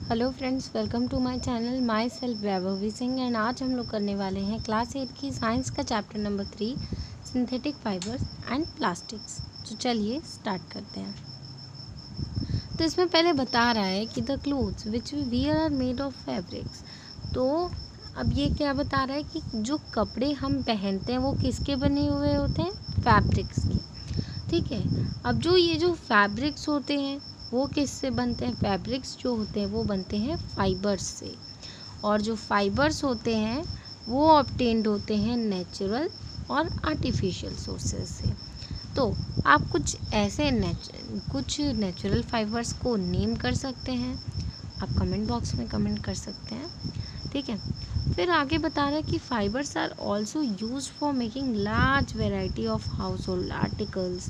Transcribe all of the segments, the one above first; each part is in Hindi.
Hello friends, welcome to my channel. Myself Vaibhavi Singh and आज हम लोग करने वाले हैं क्लास 8 की साइंस का chapter number 3 synthetic fibres and plastics. तो चलिए स्टार्ट करते हैं। तो इसमें पहले बता रहा है कि the clothes which we wear are made of fabrics. तो अब ये क्या बता रहा है कि जो कपड़े हम पहनते हैं वो किसके बने हुए होते हैं? फैब्रिक्स के। ठीक है। अब जो फैब्रिक्स होते हैं वो किससे बनते हैं? फैब्रिक्स जो होते हैं वो बनते हैं फाइबर्स से, और जो फाइबर्स होते हैं वो ऑब्टेन्ड होते हैं नेचुरल और आर्टिफिशियल सोर्सेज से। तो आप कुछ ऐसे कुछ नेचुरल फाइबर्स को नेम कर सकते हैं, आप कमेंट बॉक्स में कमेंट कर सकते हैं। ठीक है। फिर आगे बता रहा है कि fibres are also use for making large variety of household articles.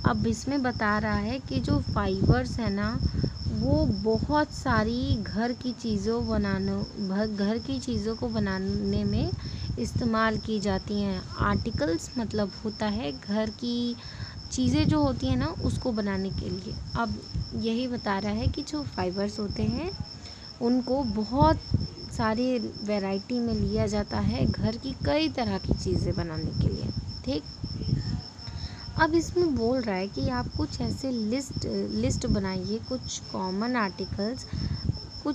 अब इसमें बता रहा है कि जो फाइबर्स है ना वो बहुत सारी घर की चीज़ों को बनाने में इस्तेमाल की जाती हैं। आर्टिकल्स मतलब होता है घर की चीज़ें जो होती हैं ना उसको बनाने के लिए। अब यही बता रहा है कि जो फाइबर्स होते हैं उनको बहुत सारी वैरायटी में लिया जाता है घर की कई तरह की चीज़ें बनाने के लिए। ठीक। अब इसमें बोल रहा है कि आप कुछ ऐसे लिस्ट बनाइए, कुछ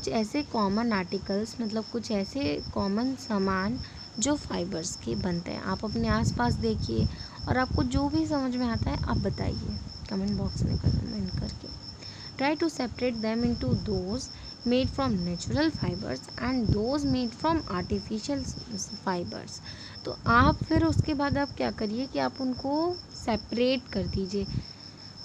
ऐसे कॉमन आर्टिकल्स मतलब कुछ ऐसे कॉमन सामान जो फाइबर्स के बनते हैं। आप अपने आसपास देखिए और आपको जो भी समझ में आता है आप बताइए कमेंट बॉक्स में कमेंट करके। Try to separate them into those made from natural fibers and those made from artificial fibers। तो आप फिर उसके बाद आप क्या करिए कि आप उनको सेपरेट कर दीजिए।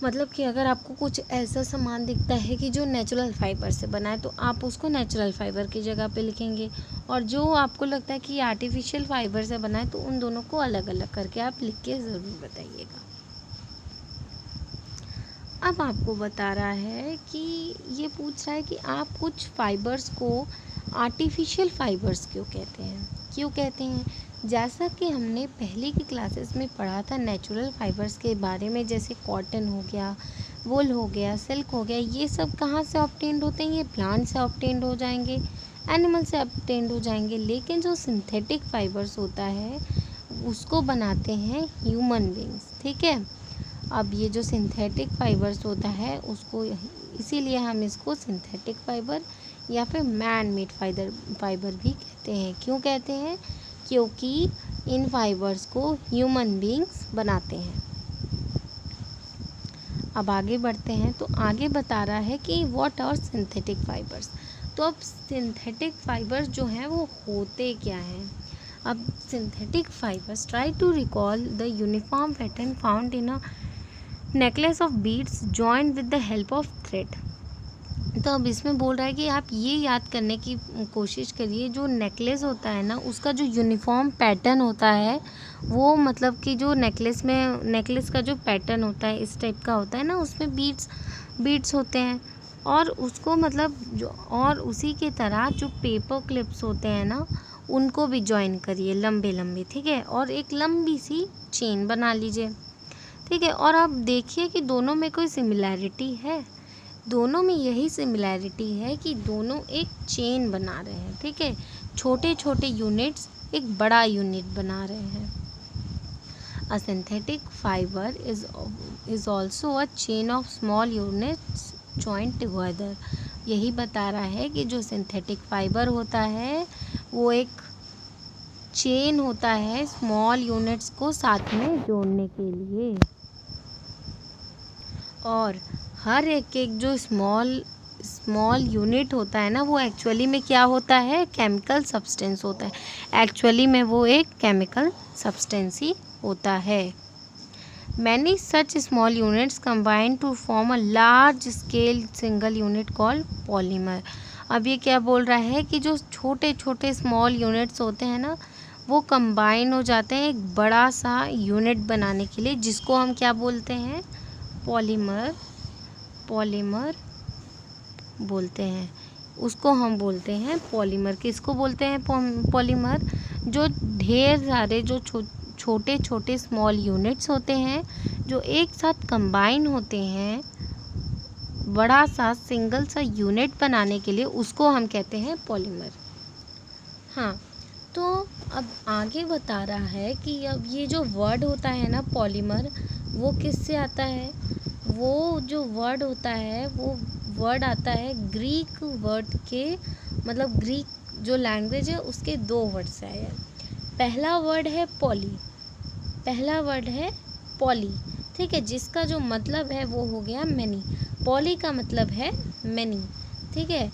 मतलब कि अगर आपको कुछ ऐसा सामान दिखता है कि जो नेचुरल फाइबर से बना है तो आप उसको नेचुरल फाइबर की जगह पे लिखेंगे, और जो आपको लगता है कि आर्टिफिशियल फाइबर से बना है तो उन दोनों को अलग अलग करके आप लिख के ज़रूर बताइएगा। अब आपको बता रहा है कि ये पूछ रहा है कि आप कुछ फाइबर्स को आर्टिफिशियल फाइबर्स क्यों कहते हैं। जैसा कि हमने पहले की क्लासेस में पढ़ा था नेचुरल फाइबर्स के बारे में, जैसे कॉटन हो गया, वूल हो गया, सिल्क हो गया, ये सब कहाँ से ऑब्टेन्ड होते हैं? ये प्लांट से ऑब्टेन्ड हो जाएंगे, एनिमल से ऑब्टेन्ड हो जाएंगे। लेकिन जो सिंथेटिक फाइबर्स होता है उसको बनाते हैं ह्यूमन बींग्स। ठीक है। अब ये जो सिंथेटिक फाइबर्स होता है उसको इसीलिए हम इसको सिंथेटिक फाइबर या फिर मैन मेड फाइबर भी कहते हैं। क्यों कहते हैं? क्योंकि इन फाइबर्स को ह्यूमन बींग्स बनाते हैं। अब आगे बढ़ते हैं। तो आगे बता रहा है कि व्हाट आर सिंथेटिक फाइबर्स। तो अब सिंथेटिक फाइबर्स जो हैं वो होते क्या हैं? अब synthetic fibres try to recall the uniform pattern found in a necklace of beads joint with the help of thread. तो अब इसमें बोल रहा है कि आप ये याद करने की कोशिश करिए, जो नेकलेस होता है ना उसका जो यूनिफॉर्म पैटर्न होता है वो मतलब कि जो नेकलेस का जो पैटर्न होता है इस टाइप का होता है ना, उसमें बीड्स होते हैं, और उसको मतलब और उसी की तरह जो पेपर क्लिप्स होते हैं ना उनको भी जॉइन करिए लंबे लंबे। ठीक है। और एक लंबी सी चेन बना लीजिए। ठीक है। और आप देखिए कि दोनों में कोई सिमिलैरिटी है। दोनों में यही सिमिलैरिटी है कि दोनों एक चेन बना रहे हैं। ठीक है। छोटे छोटे यूनिट्स एक बड़ा यूनिट बना रहे हैं। अ synthetic fibre is also a chain of small units joint together. यही बता रहा है कि जो सिंथेटिक फाइबर होता है वो एक चेन होता है स्मॉल यूनिट्स को साथ में जोड़ने के लिए। और हर एक जो स्मॉल यूनिट होता है ना वो एक्चुअली में क्या होता है? केमिकल सब्सटेंस होता है। एक्चुअली में वो एक केमिकल सब्सटेंस ही होता है। Many such small units combine to form a large scale single unit called polymer. अब ये क्या बोल रहा है कि जो छोटे छोटे स्मॉल यूनिट्स होते हैं ना वो कंबाइन हो जाते हैं एक बड़ा सा यूनिट बनाने के लिए, जिसको हम क्या बोलते हैं? पॉलीमर बोलते हैं। उसको हम बोलते हैं पॉलीमर। किसको बोलते हैं पॉलीमर? जो ढेर सारे जो छोटे छोटे स्मॉल यूनिट्स होते हैं जो एक साथ कंबाइन होते हैं बड़ा सा सिंगल सा यूनिट बनाने के लिए उसको हम कहते हैं पॉलीमर। हाँ, तो अब आगे बता रहा है कि अब ये जो वर्ड होता है ना पॉलीमर, वो किससे आता है? वो जो वर्ड होता है वो वर्ड आता है ग्रीक वर्ड के, मतलब ग्रीक जो लैंग्वेज है उसके 2 वर्ड से आया है। पहला वर्ड है पॉली, ठीक है, जिसका जो मतलब है वो हो गया मैनी। पॉली का मतलब है मैनी, ठीक है।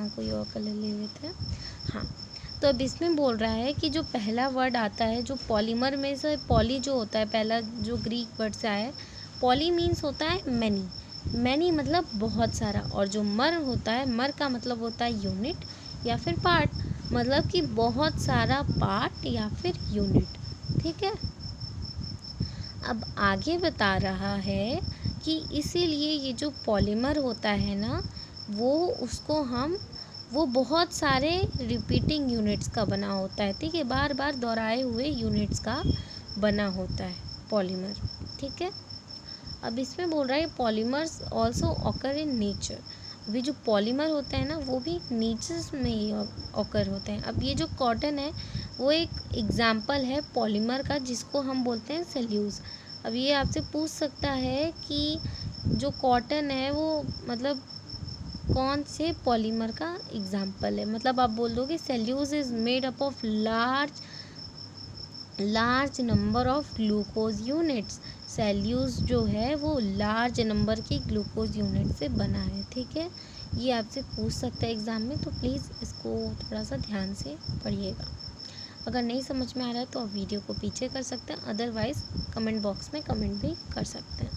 कोई और कलर ले लेते हैं। हाँ, तो अब इसमें बोल रहा है कि जो पहला वर्ड आता है जो पॉलीमर में से, पॉली जो होता है पहला जो ग्रीक वर्ड से आया है, पॉली मीन्स होता है मैनी मतलब बहुत सारा, और जो मर होता है, मर का मतलब होता है यूनिट या फिर पार्ट, मतलब कि बहुत सारा पार्ट या फिर यूनिट, ठीक है। अब आगे बता रहा है कि इसीलिए ये जो पॉलीमर होता है ना, वो बहुत सारे रिपीटिंग यूनिट्स का बना होता है, ठीक है, बार बार दोहराए हुए यूनिट्स का बना होता है पॉलीमर, ठीक है। अब इसमें बोल रहा है polymers also occur in nature. अभी जो पॉलीमर होते हैं ना वो भी नेचर में ही ऑकर होते हैं। अब ये जो कॉटन है वो एक एग्जाम्पल है पॉलीमर का, जिसको हम बोलते हैं सेल्यूलोज। अब ये आपसे पूछ सकता है कि जो कॉटन है वो मतलब कौन से पॉलीमर का एग्जाम्पल है। मतलब आप बोल दोगे cellulose is made up of large number of glucose units. Cellulose जो है वो लार्ज नंबर की ग्लूकोज यूनिट से बना है, ठीक है। ये आपसे पूछ सकता है एग्ज़ाम में, तो प्लीज़ इसको थोड़ा सा ध्यान से पढ़िएगा। अगर नहीं समझ में आ रहा है तो आप वीडियो को पीछे कर सकते हैं, अदरवाइज़ कमेंट बॉक्स में कमेंट भी कर सकते हैं।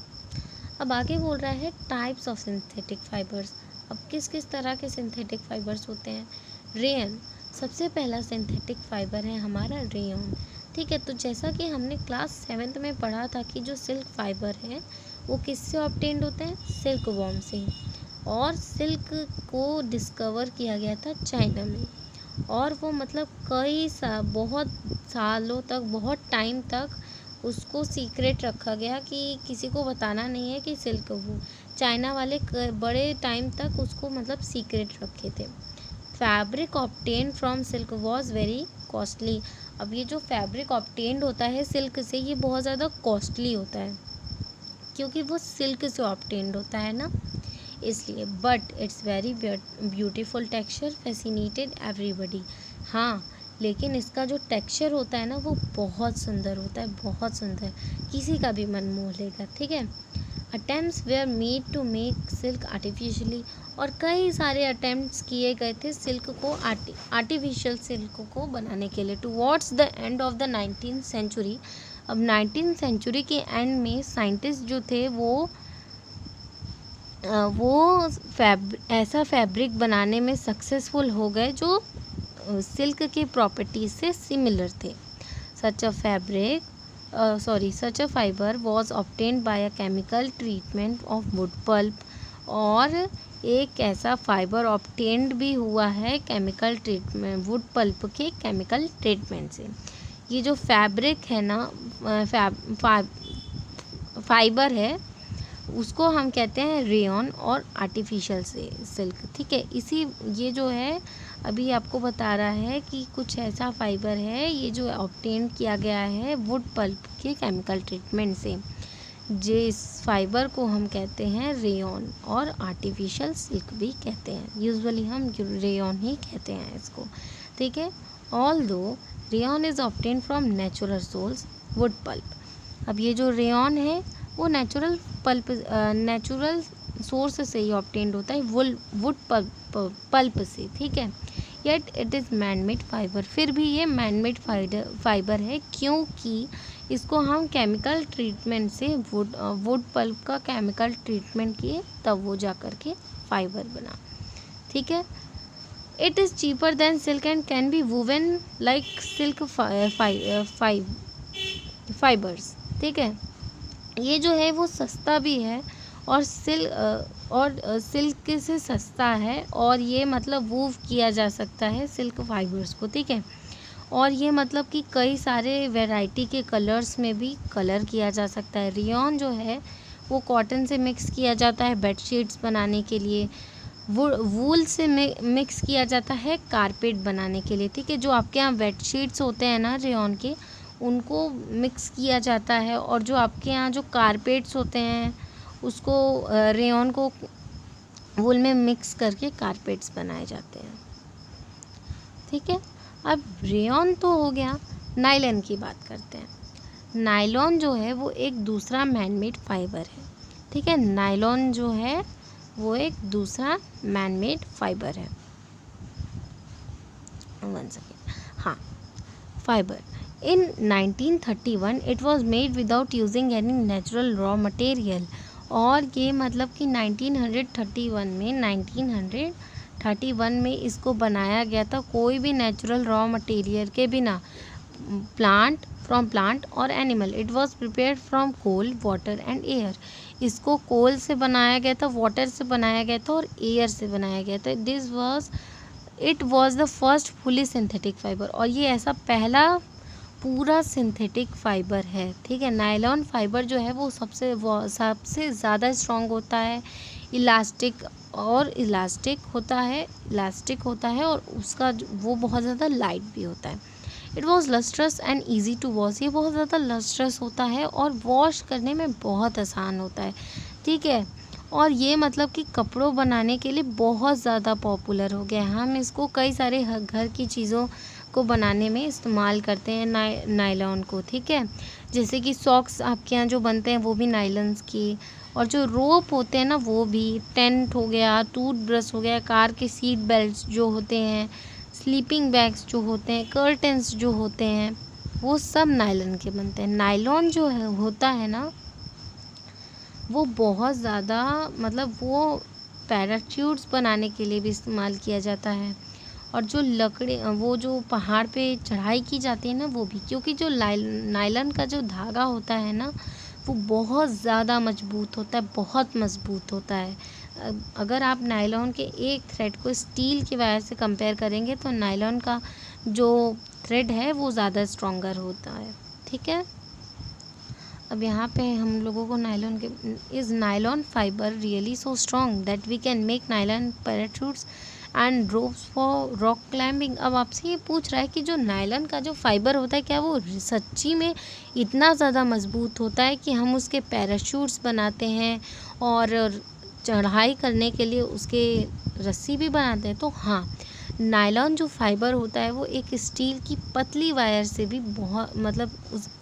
अब आगे बोल रहा है टाइप्स ऑफ सिंथेटिक फाइबर्स। अब किस किस तरह के सिंथेटिक फाइबर्स होते हैं? रेयन सबसे पहला सिंथेटिक फाइबर है हमारा रेयन, ठीक है। तो जैसा कि हमने क्लास 7th में पढ़ा था कि जो सिल्क फाइबर है वो किससे ऑब्टेन्ड होते हैं? सिल्क वॉर्म से। और सिल्क को डिस्कवर किया गया था चाइना में, और वो मतलब बहुत सालों तक, बहुत टाइम तक उसको सीक्रेट रखा गया कि किसी को बताना नहीं है कि सिल्क, वो चाइना वाले बड़े टाइम तक उसको मतलब सीक्रेट रखे थे। Fabric obtain from silk was very costly. अब ये जो फैब्रिक ऑब्टेन्ड होता है सिल्क से, ये बहुत ज़्यादा कॉस्टली होता है क्योंकि वो सिल्क से ऑब्टेन्ड होता है ना, इसलिए। But it's very beautiful texture fascinated everybody. हाँ, लेकिन इसका जो टेक्सचर होता है ना वो बहुत सुंदर होता है, बहुत सुंदर, किसी का भी मन मोह लेगा, ठीक है। Attempts were made to make silk artificially, और कई सारे अटेम्प्ट्स किए गए थे सिल्क को आर्टिफिशियल सिल्क को बनाने के लिए। Towards the end of the 19th century, अब 19th सेंचुरी के एंड में साइंटिस्ट जो थे वो ऐसा फैब्रिक बनाने में सक्सेसफुल हो गए जो सिल्क के प्रॉपर्टीज से सिमिलर थे। Such a fibre was obtained by a chemical treatment of wood pulp, और एक ऐसा फाइबर ऑब्टेन्ड भी हुआ है केमिकल ट्रीटमेंट, वुड पल्प के केमिकल ट्रीटमेंट से। ये जो फैब्रिक है ना, फाइबर है, उसको हम कहते हैं रेयन और आर्टिफिशियल सिल्क, ठीक है। ये जो है अभी आपको बता रहा है कि कुछ ऐसा फाइबर है ये जो ऑब्टेन किया गया है वुड पल्प के केमिकल ट्रीटमेंट से, जिस फाइबर को हम कहते हैं रेयन और आर्टिफिशियल सिल्क भी कहते हैं। यूजुअली हम रेयन ही कहते हैं इसको, ठीक है। Although rayon is obtain from natural source wood pulp. अब ये जो रेयन है वो नेचुरल सोर्स से ही ऑब्टेन्ड होता है, वुड पल्प से, ठीक है। Yet it is manmade fibre, फिर भी ये मैनमेड फाइबर है क्योंकि इसको हम केमिकल ट्रीटमेंट से वुड पल्प का केमिकल ट्रीटमेंट किए तब वो जा कर के फाइबर बना, ठीक है। It is cheaper than silk and can be woven like silk fibres, ठीक है। ये जो है वो सस्ता भी है और सिल्क से सस्ता है, और ये मतलब वूव किया जा सकता है सिल्क फाइबर्स को, ठीक है। और ये मतलब कि कई सारे वैरायटी के कलर्स में भी कलर किया जा सकता है। रेयन जो है वो कॉटन से मिक्स किया जाता है बेडशीट्स बनाने के लिए, वूल से मिक्स किया जाता है कारपेट बनाने के लिए, ठीक है। जो आपके यहाँ बेडशीट्स होते हैं ना रेयॉन के, उनको मिक्स किया जाता है, और जो आपके यहाँ जो कारपेट्स होते हैं उसको रेयॉन को वूल में मिक्स करके कारपेट्स बनाए जाते हैं, ठीक है। अब रेयॉन तो हो गया, नायलॉन की बात करते हैं। नायलॉन जो है वो एक दूसरा मैनमेड फाइबर है, ठीक है। नायलॉन जो है वो एक दूसरा मैनमेड फाइबर है। वन सेकेंड, हाँ, fibre in 1931 it was made without using any natural raw material. और ये मतलब कि 1931 में इसको बनाया गया था कोई भी नेचुरल रॉ मटेरियल के बिना, फ्रॉम प्लांट और animal. It was prepared from coal, water and air. इसको कोल से बनाया गया था, वाटर से बनाया गया था और एयर से बनाया गया था। It was the first fully synthetic fibre. और ये ऐसा पहला पूरा सिंथेटिक फाइबर है, ठीक है। नायलॉन फाइबर जो है वो सबसे ज़्यादा स्ट्रॉन्ग होता है, इलास्टिक होता है और उसका वो बहुत ज़्यादा लाइट भी होता है। It was lustrous and easy to wash. ये बहुत ज़्यादा लस्ट्रस होता है और वॉश करने में बहुत आसान होता है, ठीक है। और ये मतलब कि कपड़ों बनाने के लिए बहुत ज़्यादा पॉपुलर हो गया है। हम इसको कई सारे घर की चीज़ों को बनाने में इस्तेमाल करते हैं नायलॉन को, ठीक है। जैसे कि सॉक्स आपके यहाँ जो बनते हैं वो भी नायलॉन्स की, और जो रोप होते हैं ना वो भी, टेंट हो गया, टूथब्रश हो गया, कार के सीट बेल्ट्स जो होते हैं, स्लीपिंग बैग्स जो होते हैं, कर्टन्स जो होते हैं, वो सब नायलॉन के बनते हैं। नायलॉन जो है होता है ना वो बहुत ज़्यादा मतलब वो पैराशूट्स बनाने के लिए भी इस्तेमाल किया जाता है। और जो लकड़ी वो जो पहाड़ पे चढ़ाई की जाती है ना वो भी, क्योंकि जो नायलॉन का जो धागा होता है ना वो बहुत ज़्यादा मजबूत होता है, बहुत मजबूत होता है। अगर आप नायलॉन के एक थ्रेड को स्टील की वायर से कंपेयर करेंगे तो नायलॉन का जो थ्रेड है वो ज़्यादा स्ट्रॉन्गर होता है, ठीक है। अब यहाँ पे हम लोगों को is nylon fibre really so strong that we can make nylon parachutes and ropes for rock climbing. अब आपसे ये पूछ रहा है कि जो नायलॉन का जो फाइबर होता है क्या वो सच्ची में इतना ज़्यादा मजबूत होता है कि हम उसके पैराशूट्स बनाते हैं और चढ़ाई करने के लिए उसके रस्सी भी बनाते हैं। तो हाँ, नायलॉन जो फाइबर होता है वो एक स्टील की पतली वायर से भी बहुत मतलब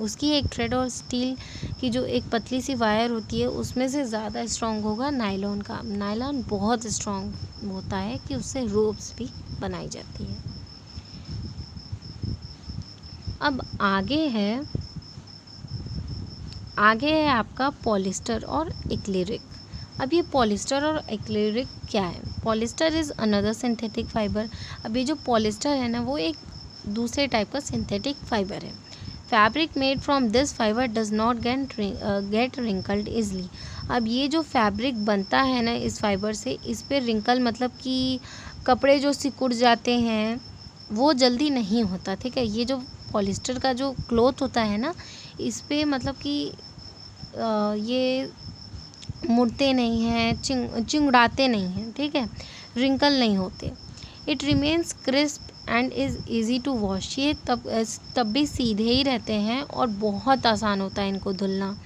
उसकी एक थ्रेड और स्टील की जो एक पतली सी वायर होती है उसमें से ज़्यादा स्ट्रॉन्ग होगा नायलॉन का। नायलॉन बहुत स्ट्रॉन्ग होता है कि उससे रोप्स भी बनाई जाती है। अब आगे है आपका पॉलिस्टर और एक्रिलिक। अब ये पॉलिस्टर और एक्रिलिक क्या है? Polyester is another synthetic fibre. अब ये जो पॉलिस्टर है ना वो एक दूसरे टाइप का सिंथेटिक फाइबर है। Fabric made from this fibre does not gate wrinkled easily. अब ये जो फैब्रिक बनता है ना इस फाइबर से, इस पर रिंकल मतलब कि कपड़े जो सिकुड़ जाते हैं वो जल्दी नहीं होता, ठीक है। ये जो पॉलिस्टर का जो क्लॉथ होता है ना इस पर मतलब कि ये मुड़ते नहीं हैं, चिंगड़ाते नहीं हैं, ठीक है, रिंकल नहीं होते। It remains crisp and is easy to wash. ये तब भी सीधे ही रहते हैं और बहुत आसान होता है इनको धुलना,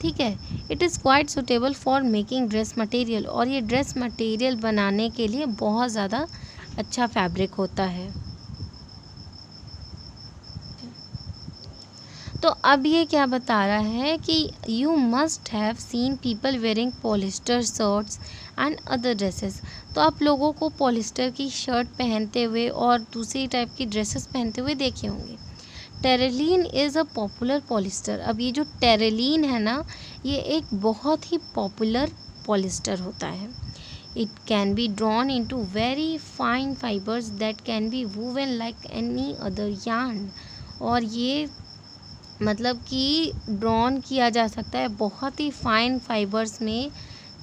ठीक है। It is quite suitable for making dress material. और ये ड्रेस मटेरियल बनाने के लिए बहुत ज़्यादा अच्छा फैब्रिक होता है। तो अब ये क्या बता रहा है कि you must have seen people wearing polyester shirts and other dresses. तो आप लोगों को पॉलिस्टर की शर्ट पहनते हुए और दूसरी टाइप की ड्रेसेस पहनते हुए देखे होंगे। Terylene is a popular polyester. अब ये जो टेरेलिन है ना ये एक बहुत ही पॉपुलर पॉलिस्टर होता है। It can be drawn into very fine fibres that can be woven like any other yarn. और ये मतलब कि ड्रॉन किया जा सकता है बहुत ही फाइन फाइबर्स में,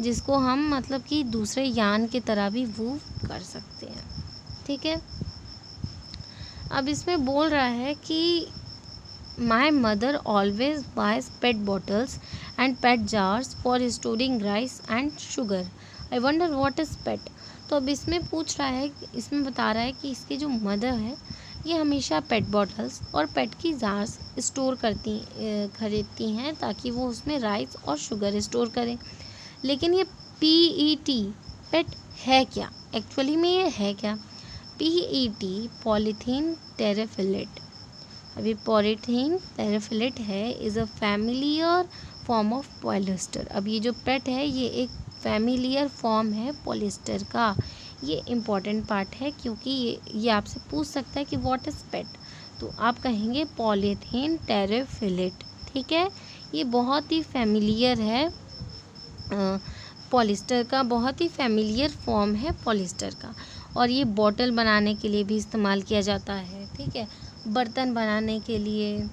जिसको हम मतलब कि दूसरे यान की तरह भी वूव कर सकते हैं, ठीक है। अब इसमें बोल रहा है कि my mother always buys PET bottles and PET jars for storing rice and sugar. I wonder what is PET. तो अब इसमें पूछ रहा है, इसमें बता रहा है कि इसकी जो मदर है ये हमेशा पेट बॉटल्स और पेट की जार्स स्टोर खरीदती हैं ताकि वो उसमें राइस और शुगर स्टोर करें। लेकिन ये PET पेट है क्या, एक्चुअली में ये है क्या? PET polythene terephthalate. अभी पॉलीथीन टेरेफिलेट है is a familiar form of polyester. अब ये जो पेट है ये एक फैमिलियर फॉर्म है पॉलिस्टर का। ये इम्पॉर्टेंट पार्ट है क्योंकि ये आपसे पूछ सकता है कि व्हाट इज़ पेट, तो आप कहेंगे पॉलीथीन टेरेफिलेट। ठीक है, ये बहुत ही फैमिलियर है पॉलिस्टर का, बहुत ही फैमिलियर फॉर्म है पॉलिस्टर का। और ये बॉटल बनाने के लिए भी इस्तेमाल किया जाता है। ठीक है, बर्तन बनाने के लिए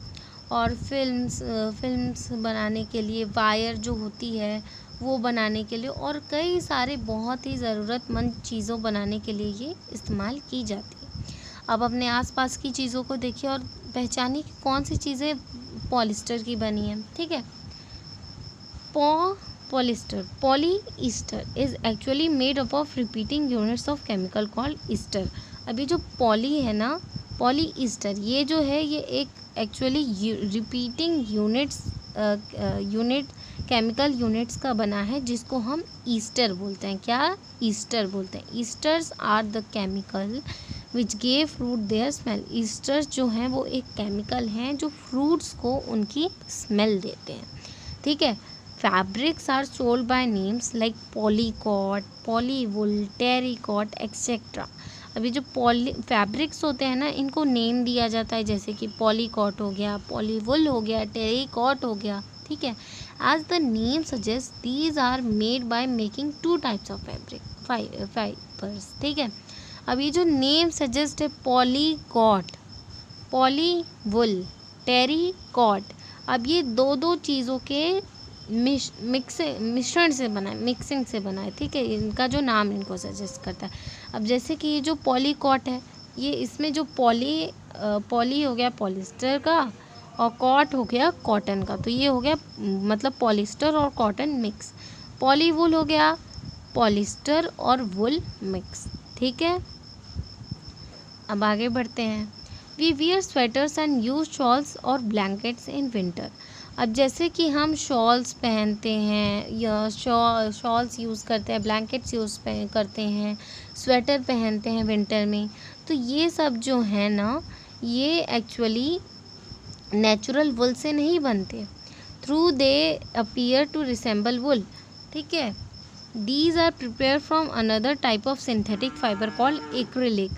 और फिल्म्स बनाने के लिए, वायर जो होती है वो बनाने के लिए, और कई सारे बहुत ही ज़रूरतमंद चीज़ों बनाने के लिए ये इस्तेमाल की जाती है। अब अपने आसपास की चीज़ों को देखिए और पहचानिए कि कौन सी चीज़ें पॉलिस्टर की बनी हैं। ठीक है, polyester is actually made up of repeating units of chemical called ester. अभी जो पॉली है ना, पॉलीईस्टर, ये जो है ये एक actually repeating unit chemical units का बना है जिसको हम ईस्टर बोलते हैं। क्या? ईस्टर बोलते हैं। Esters are the chemical which gave fruit their smell. Esters जो हैं वो एक केमिकल हैं जो फ्रूट्स को उनकी स्मेल देते हैं। ठीक है, fabrics are sold by names like polycot, polywool, terricot etcetera. अभी जो फैब्रिक्स होते हैं ना, इनको नेम दिया जाता है, जैसे कि पॉलीकॉट हो गया, पॉलीवुल हो गया, टेरिकॉट हो गया। ठीक है, as the name suggest these are made by making two types of fibres. ठीक है, अब ये जो नेम सजेस्ट है पॉलीकॉट, पॉलीवुल, टेरिकॉट, अब ये दो चीज़ों के मिश्रण से बना है, मिक्सिंग से बना है। ठीक है, इनका जो नाम इनको सजेस्ट करता है। अब जैसे कि ये जो पॉलीकॉट है, ये इसमें जो पॉली हो गया पॉलिस्टर का और कॉट हो गया कॉटन का, तो ये हो गया मतलब पॉलिस्टर और कॉटन मिक्स। पॉलीवुल हो गया पॉलिस्टर और वुल मिक्स। ठीक है, अब आगे बढ़ते हैं। We wear sweaters and use shawls और ब्लैंकेट्स इन विंटर। अब जैसे कि हम शॉल्स पहनते हैं या शॉल्स यूज़ करते हैं, ब्लैंकेट्स करते हैं, स्वेटर पहनते हैं विंटर में, तो ये सब जो है ना ये एक्चुअली नेचुरल वुल से नहीं बनते। Though they appear to resemble wool. ठीक है, these are prepared from another type of synthetic fibre called acrylic.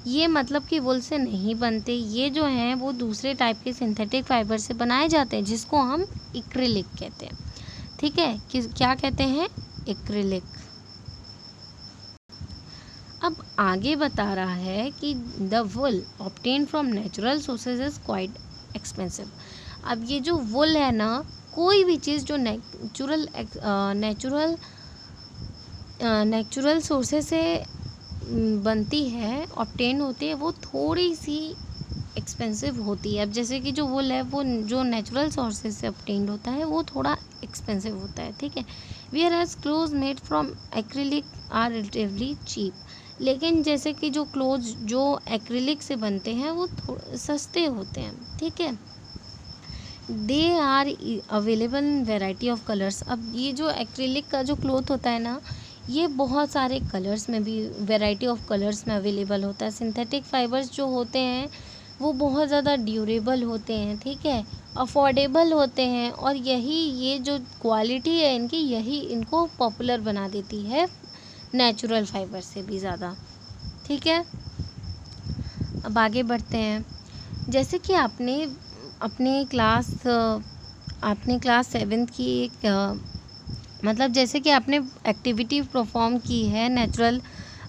ये मतलब कि वुल से नहीं बनते, ये जो हैं वो दूसरे टाइप के सिंथेटिक फाइबर से बनाए जाते हैं जिसको हम एक्रिलिक कहते हैं। ठीक है, क्या कहते हैं? एक्रिलिक। अब आगे बता रहा है कि the wool obtain from natural sources is quite expensive. अब ये जो वुल है ना, कोई भी चीज़ जो नेचुरल सोर्सेज से बनती है, ऑब्टेन होती है, वो थोड़ी सी एक्सपेंसिव होती है। अब जैसे कि जो वुल है वो जो नेचुरल सोर्सेज से ऑब्टेन्ड होता है वो थोड़ा एक्सपेंसिव होता है। ठीक है, whereas cloth made from acrylic are relatively cheap. लेकिन जैसे कि जो क्लोथ जो एक्रिलिक से बनते हैं वो सस्ते होते हैं। ठीक है, they are available in variety of colours. अब ये जो एक्रिलिक का जो क्लोथ होता है ना, ये बहुत सारे कलर्स में भी, वेराइटी ऑफ कलर्स में अवेलेबल होता है। सिंथेटिक फाइबर्स जो होते हैं वो बहुत ज़्यादा ड्यूरेबल होते हैं। ठीक है, अफोर्डेबल होते हैं, और ये जो क्वालिटी है इनकी, यही इनको पॉपुलर बना देती है नेचुरल फाइबर से भी ज़्यादा। ठीक है, अब आगे बढ़ते हैं। जैसे कि आपने क्लास 7th की एक मतलब जैसे कि आपने एक्टिविटी परफॉर्म की है नेचुरल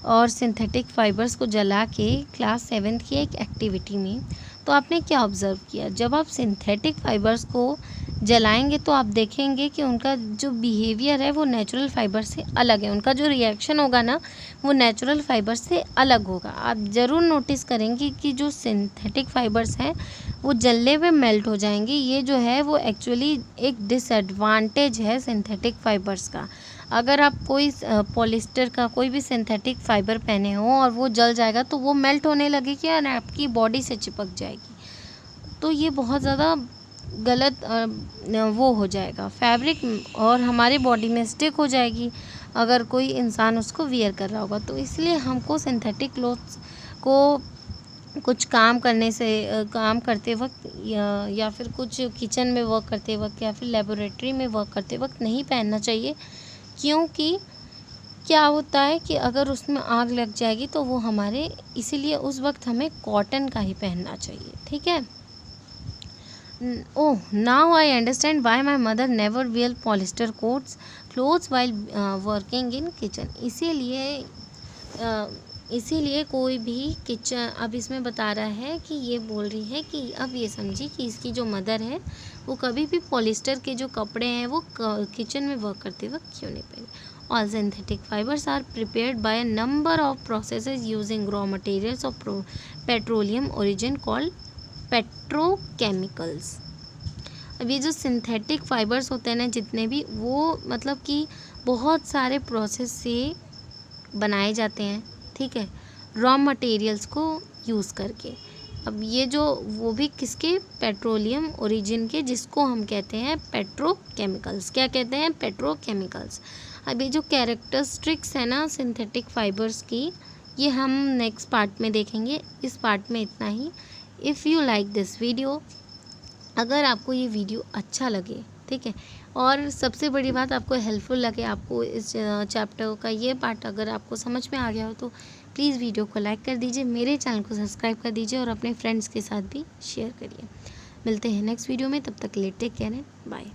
और सिंथेटिक फाइबर्स को जला के क्लास 7th की एक एक्टिविटी में, तो आपने क्या ऑब्ज़र्व किया? जब आप सिंथेटिक फाइबर्स को जलाएंगे तो आप देखेंगे कि उनका जो बिहेवियर है वो नेचुरल फाइबर से अलग है, उनका जो रिएक्शन होगा ना वो नेचुरल फाइबर से अलग होगा। आप ज़रूर नोटिस करेंगे कि जो सिंथेटिक फाइबर्स हैं वो जलने पे मेल्ट हो जाएंगे। ये जो है वो एक्चुअली एक डिसएडवांटेज है सिंथेटिक फाइबर्स का। अगर आप कोई पॉलिस्टर का कोई भी सिंथेटिक फाइबर पहने हो और वो जल जाएगा तो वो मेल्ट होने लगेगी और आपकी बॉडी से चिपक जाएगी, तो ये बहुत ज़्यादा गलत वो हो जाएगा फैब्रिक और हमारे बॉडी में स्टिक हो जाएगी अगर कोई इंसान उसको वियर कर रहा होगा। तो इसलिए हमको सिंथेटिक क्लोथ्स को कुछ काम करने से काम करते वक्त या फिर कुछ किचन में वर्क करते वक्त या फिर लेबोरेटरी में वर्क करते वक्त नहीं पहनना चाहिए, क्योंकि क्या होता है कि अगर उसमें आग लग जाएगी तो वो हमारे, इसीलिए उस वक्त हमें कॉटन का ही पहनना चाहिए, ठीक है। Oh, now I understand why my mother never wear polyester clothes while working in kitchen। इसीलिए कोई भी किचन, अब इसमें बता रहा है कि ये बोल रही है कि अब ये समझी कि इसकी जो मदर है वो कभी भी पॉलिस्टर के जो कपड़े हैं वो किचन में वर्क करते वक्त क्यों नहीं पहने। All synthetic fibers are prepared by a number of processes using raw materials of petroleum origin called petrochemicals. अब ये जो सिंथेटिक फाइबर्स होते हैं ना जितने भी, वो मतलब कि बहुत सारे प्रोसेस से बनाए जाते हैं, ठीक है, रॉ मटेरियल्स को यूज़ करके। अब ये जो वो भी किसके, पेट्रोलियम ओरिजिन के, जिसको हम कहते हैं पेट्रोकेमिकल्स। क्या कहते हैं, पेट्रोकेमिकल्स। अब ये जो कैरेक्टरिस्टिक्स है ना सिंथेटिक फाइबर्स की, ये हम नेक्स्ट पार्ट में देखेंगे। इस पार्ट में इतना ही। If you like this video, अगर आपको ये वीडियो अच्छा लगे, ठीक है, और सबसे बड़ी बात आपको हेल्पफुल लगे, आपको इस चैप्टर का ये पार्ट अगर आपको समझ में आ गया हो तो प्लीज़ वीडियो को लाइक कर दीजिए, मेरे चैनल को सब्सक्राइब कर दीजिए और अपने फ्रेंड्स के साथ भी शेयर करिए। मिलते हैं नेक्स्ट वीडियो में, तब तक के लिए टेक केयर एंड बाय।